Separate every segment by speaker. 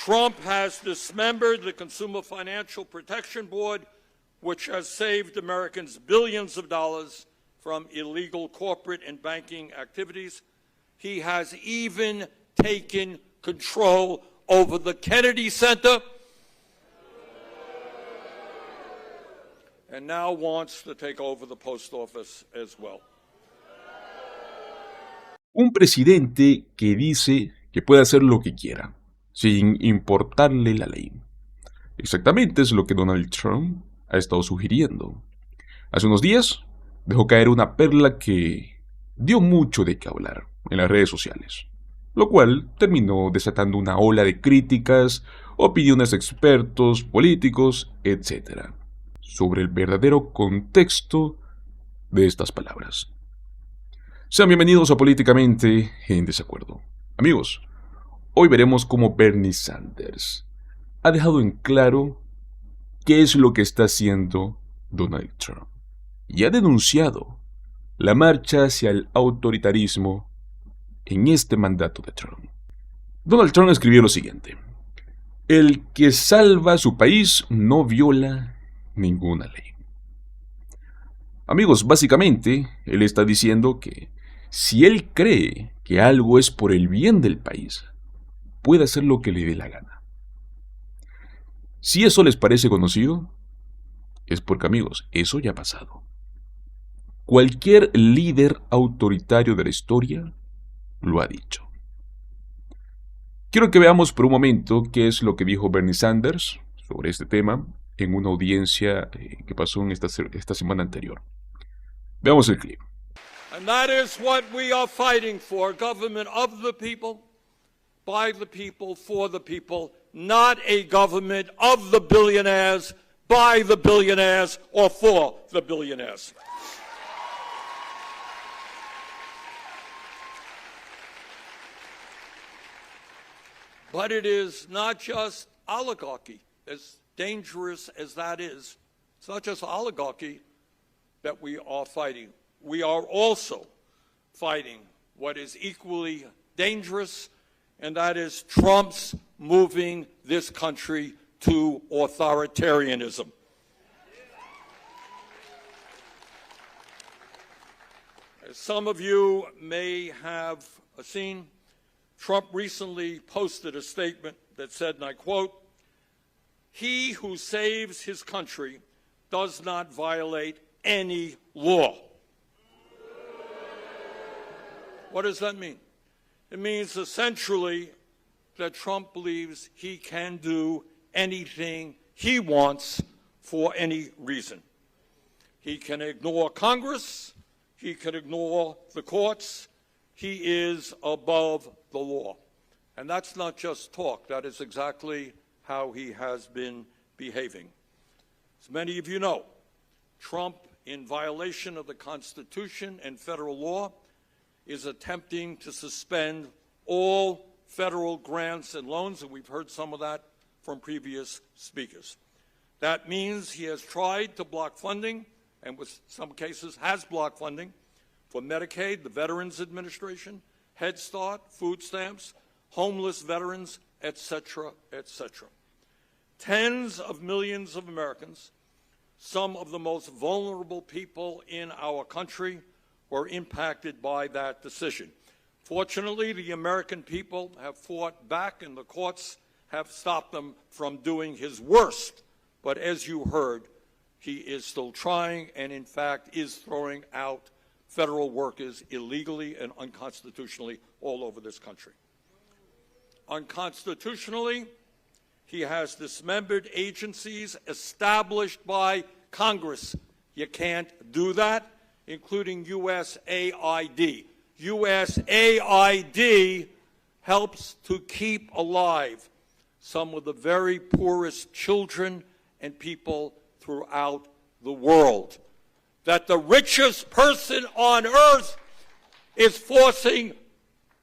Speaker 1: Trump has dismembered the Consumer Financial Protection Board, which has saved Americans billions of dollars from illegal corporate and banking activities. He has even taken control over the Kennedy Center and now wants to take over the post office as well.
Speaker 2: Un presidente que dice que puede hacer lo que quiera, sin importarle la ley. Exactamente es lo que Donald Trump ha estado sugiriendo. Hace unos días dejó caer una perla que dio mucho de qué hablar en las redes sociales, lo cual terminó desatando una ola de críticas, opiniones de expertos, políticos, etc., sobre el verdadero contexto de estas palabras. Sean bienvenidos a Políticamente en Desacuerdo. Amigos, hoy veremos cómo Bernie Sanders ha dejado en claro qué es lo que está haciendo Donald Trump y ha denunciado la marcha hacia el autoritarismo en este mandato de Trump. Donald Trump escribió lo siguiente: el que salva a su país no viola ninguna ley. Amigos, básicamente, él está diciendo que si él cree que algo es por el bien del país, puede hacer lo que le dé la gana. Si eso les parece conocido, es porque, amigos, eso ya ha pasado. Cualquier líder autoritario de la historia lo ha dicho. Quiero que veamos por un momento qué es lo que dijo Bernie Sanders sobre este tema en una audiencia que pasó en esta semana anterior. Veamos el clip.
Speaker 1: And that is what we are fighting for, government of the people, by the people, for the people, not a government of the billionaires, by the billionaires, or for the billionaires. But it is not just oligarchy, as dangerous as that is. It's not just oligarchy that we are fighting. We are also fighting what is equally dangerous, and that is Trump's moving this country to authoritarianism. As some of you may have seen, Trump recently posted a statement that said, and I quote, "He who saves his country does not violate any law." What does that mean? It means essentially that Trump believes he can do anything he wants for any reason. He can ignore Congress, he can ignore the courts, he is above the law. And that's not just talk, that is exactly how he has been behaving. As many of you know, Trump, in violation of the Constitution and federal law, is attempting to suspend all federal grants and loans, and we've heard some of that from previous speakers. That means he has tried to block funding, and with some cases has blocked funding, for Medicaid, the Veterans Administration, Head Start, food stamps, homeless veterans, etc., etc. Tens of millions of Americans, some of the most vulnerable people in our country, were impacted by that decision. Fortunately, the American people have fought back, and the courts have stopped them from doing his worst. But as you heard, he is still trying and, in fact, is throwing out federal workers illegally and unconstitutionally all over this country. Unconstitutionally, he has dismembered agencies established by Congress. You can't do that, including USAID. USAID helps to keep alive some of the very poorest children and people throughout the world. That the richest person on earth is forcing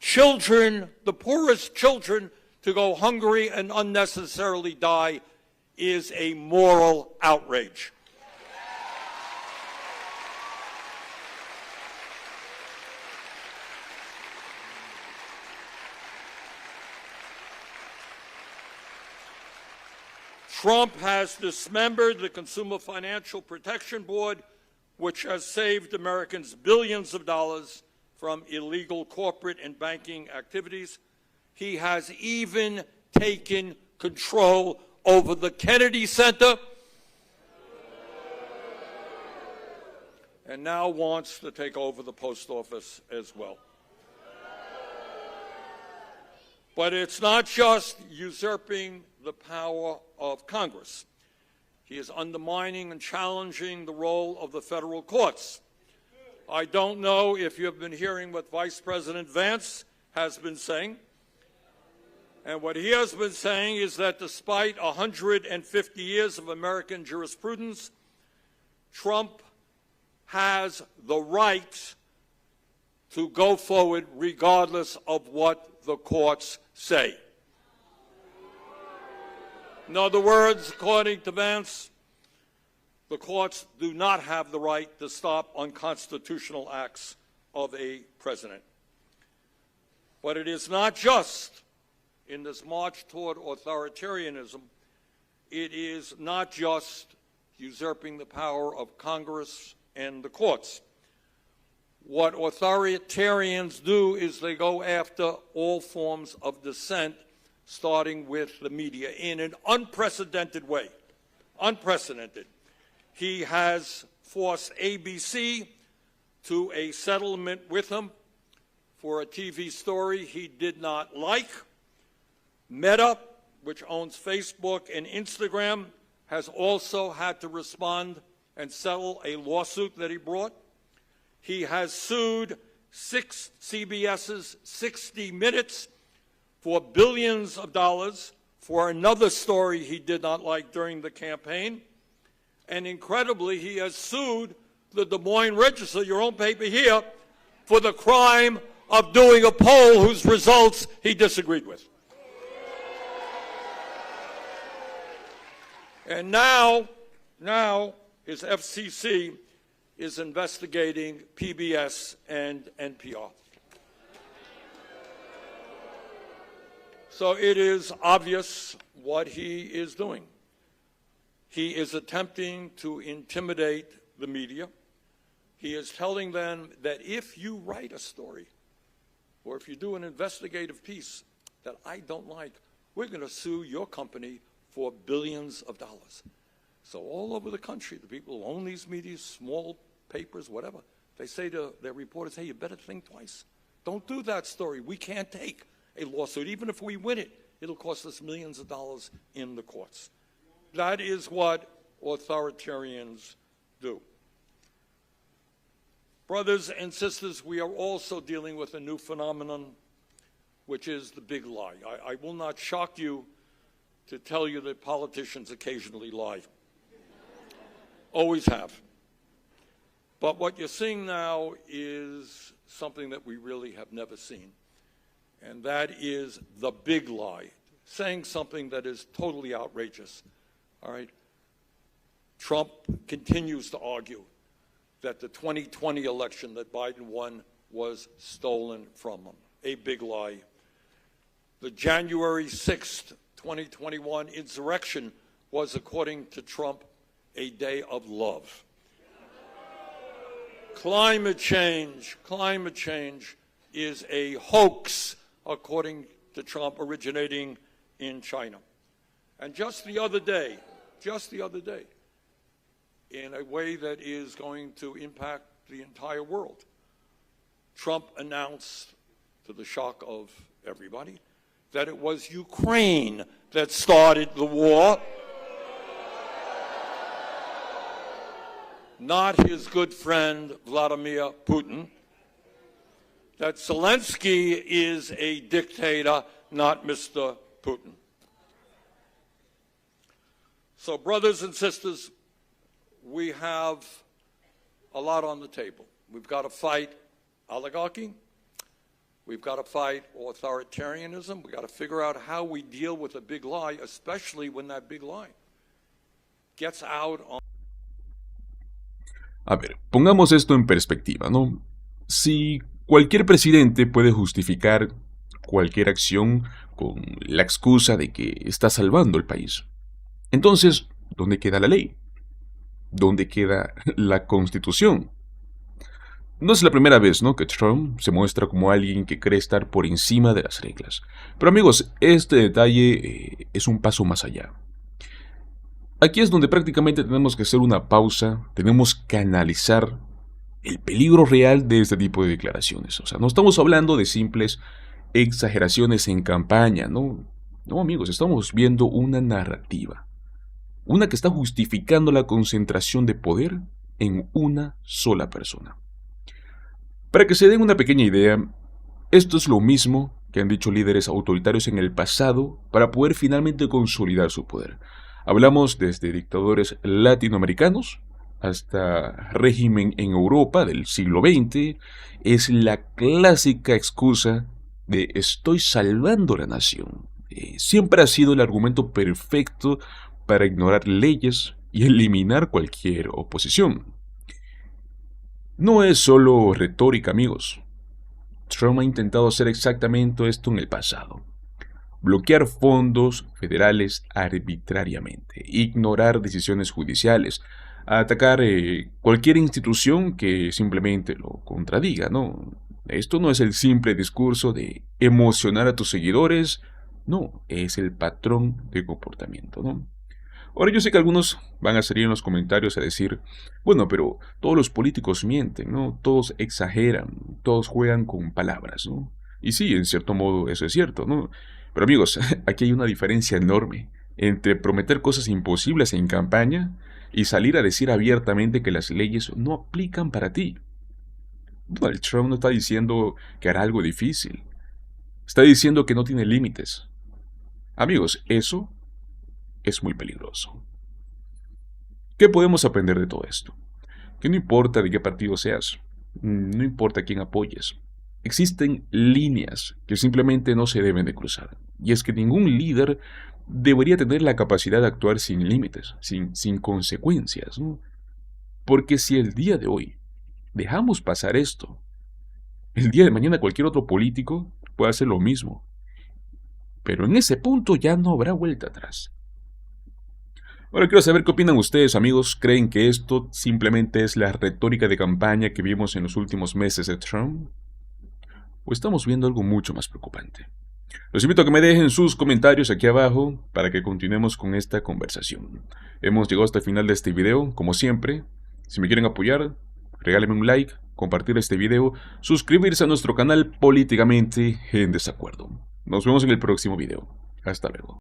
Speaker 1: children, the poorest children, to go hungry and unnecessarily die is a moral outrage. Trump has dismembered the Consumer Financial Protection Board, which has saved Americans billions of dollars from illegal corporate and banking activities. He has even taken control over the Kennedy Center and now wants to take over the post office as well. But it's not just usurping the power of Congress. He is undermining and challenging the role of the federal courts. I don't know if you've been hearing what Vice President Vance has been saying. And what he has been saying is that despite 150 years of American jurisprudence, Trump has the right to go forward regardless of what the courts say. In other words, according to Vance, the courts do not have the right to stop unconstitutional acts of a president. But it is not just in this march toward authoritarianism, it is not just usurping the power of Congress and the courts. What authoritarians do is they go after all forms of dissent, starting with the media, in an unprecedented way. Unprecedented. He has forced ABC to a settlement with him for a TV story he did not like. Meta, which owns Facebook and Instagram, has also had to respond and settle a lawsuit that he brought. He has sued CBS's 60 Minutes for billions of dollars for another story he did not like during the campaign. And incredibly, he has sued the Des Moines Register, your own paper here, for the crime of doing a poll whose results he disagreed with. And now his FCC is investigating PBS and NPR. So it is obvious what he is doing. He is attempting to intimidate the media. He is telling them that if you write a story or if you do an investigative piece that I don't like, we're going to sue your company for billions of dollars. So all over the country, the people who own these media, small papers, whatever, they say to their reporters, hey, you better think twice. Don't do that story. We can't take a lawsuit. Even if we win it, it'll cost us millions of dollars in the courts. That is what authoritarians do. Brothers and sisters, we are also dealing with a new phenomenon, which is the big lie. I will not shock you to tell you that politicians occasionally lie. Always have. But what you're seeing now is something that we really have never seen, and that is the big lie, saying something that is totally outrageous. All right? Trump continues to argue that the 2020 election that Biden won was stolen from him. A big lie. The January 6th, 2021 insurrection was, according to Trump, a day of love. Climate change is a hoax, according to Trump, originating in China. And just the other day, in a way that is going to impact the entire world, Trump announced, to the shock of everybody, that it was Ukraine that started the war, not his good friend Vladimir Putin, that Zelensky is a dictator, not Mr. Putin. So, brothers and sisters, we have a lot on the table. We've got to fight oligarchy. We've got to fight authoritarianism. We've got to figure out how we deal with a big lie, especially when that big lie gets out on...
Speaker 2: A ver, pongamos esto en perspectiva, ¿no? Si cualquier presidente puede justificar cualquier acción con la excusa de que está salvando el país, Entonces, ¿dónde queda la ley? ¿Dónde queda la Constitución? No es la primera vez, ¿no?, que Trump se muestra como alguien que cree estar por encima de las reglas. Pero amigos, este detalle es un paso más allá. Aquí es donde prácticamente tenemos que hacer una pausa, tenemos que analizar el peligro real de este tipo de declaraciones. O sea, no estamos hablando de simples exageraciones en campaña, ¿no? No, amigos, estamos viendo una narrativa. Una que está justificando la concentración de poder en una sola persona. Para que se den una pequeña idea, esto es lo mismo que han dicho líderes autoritarios en el pasado para poder finalmente consolidar su poder. Hablamos desde dictadores latinoamericanos hasta régimen en Europa del siglo XX. Es la clásica excusa de estoy salvando la nación. Siempre ha sido el argumento perfecto para ignorar leyes y eliminar cualquier oposición. No es solo retórica, amigos. Trump ha intentado hacer exactamente esto en el pasado. Bloquear fondos federales arbitrariamente, ignorar decisiones judiciales, atacar cualquier institución que simplemente lo contradiga, ¿no? Esto no es el simple discurso de emocionar a tus seguidores, no, es el patrón de comportamiento, ¿no? Ahora yo sé que algunos van a salir en los comentarios a decir, bueno, pero todos los políticos mienten, ¿no? Todos exageran, todos juegan con palabras, ¿no? Y sí, en cierto modo eso es cierto, ¿no? Pero amigos, aquí hay una diferencia enorme entre prometer cosas imposibles en campaña y salir a decir abiertamente que las leyes no aplican para ti. Donald Trump no está diciendo que hará algo difícil, está diciendo que no tiene límites. Amigos, eso es muy peligroso. ¿Qué podemos aprender de todo esto? Que no importa de qué partido seas, no importa quién apoyes, existen líneas que simplemente no se deben de cruzar. Y es que ningún líder debería tener la capacidad de actuar sin límites, sin consecuencias, ¿no? Porque si el día de hoy dejamos pasar esto, el día de mañana cualquier otro político puede hacer lo mismo. Pero en ese punto ya no habrá vuelta atrás. Ahora quiero saber qué opinan ustedes, amigos. ¿Creen que esto simplemente es la retórica de campaña que vimos en los últimos meses de Trump? ¿O estamos viendo algo mucho más preocupante? Los invito a que me dejen sus comentarios aquí abajo para que continuemos con esta conversación. Hemos llegado hasta el final de este video, como siempre. Si me quieren apoyar, regálenme un like, compartir este video, suscribirse a nuestro canal Políticamente en Desacuerdo. Nos vemos en el próximo video. Hasta luego.